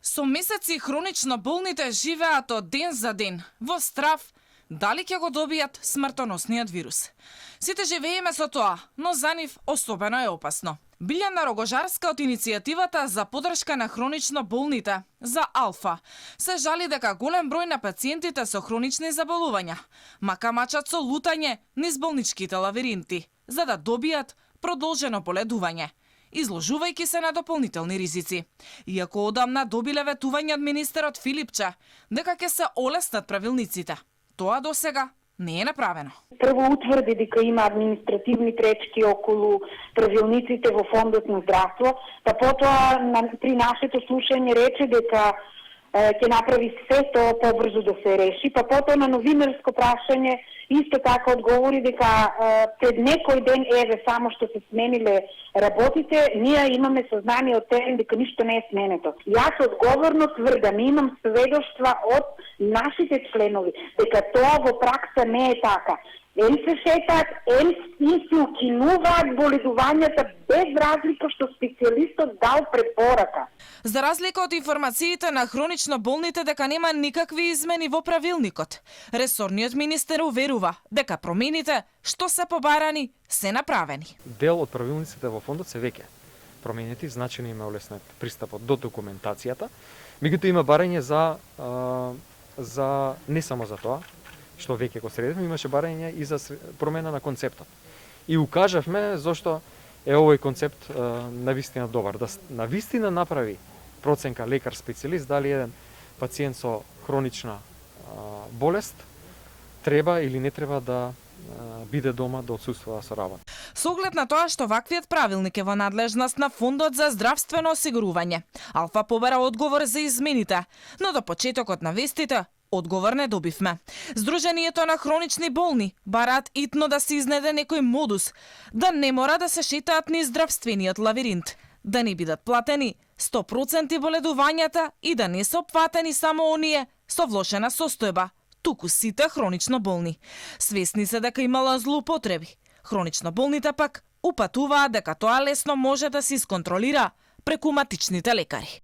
Со месеци хронично болните живеат од ден за ден во страв дали ќе го добијат смртоносниот вирус. Сите живееме со тоа, но за нив особено е опасно. Билјана Рогожарска од иницијативата за поддршка на хронично болните за Алфа се жали дека голем број на пациентите со хронични заболувања макамачат со лутање низ болничките лавиринти за да добијат продолжено поледување, изложувајќи се на дополнителни ризици. Иако одамна добиле ветување од министерот Филипче дека ќе се олеснат правилниците, тоа досега не е направено. Прво утврди дека има административни пречки околу правилниците во Фондот на здравство, па потоа при нашето слушање рече дека ќе направи се тоа побрзо да се реши, па потоа на новинарско прашање исто така одговори дека пред некој ден еве само што се смениле работите, ние имаме сознание од терен дека ништо не е сменето. Јас одговорно тврдам, имам сведоштва од нашите членови дека тоа во пракса не е така. Ем се шетаат, ем се укинуваат боледувањата без разлика што специјалистот дал препорака. За разлика од информациите на хронично болните дека нема никакви измени во правилникот, ресорниот министер уверува дека промените што се побарани се направени. Дел од правилниците во фондот се веќе променети, значено им е олеснет пристапот до документацијата. Меѓутоа има барање за не само за тоа, што веќе го средивме, имаше барање и за промена на концептот. И укажавме зошто е овој концепт навистина добар, да навистина направи проценка лекар-специјалист дали еден пациент со хронична болест треба или не треба да биде дома да отсуствува со работа. Со оглед на тоа што ваквиот правилник е во надлежност на Фондот за здравствено осигурување, Алфа побара одговор за измените, но до почетокот на вестите одговор не добивме. Сдруженијето на хронични болни бараат итно да се изнеде некој модус, да не мора да се шетаат низ здравствениот лавиринт, да не бидат платени 100% боледувањата и да не се опфатени само оние со влошена состојба, туку сите хронично болни. Свесни се дека имало злоупотреби. Хронично болните пак упатуваат дека тоа лесно може да се исконтролира преку матичните лекари.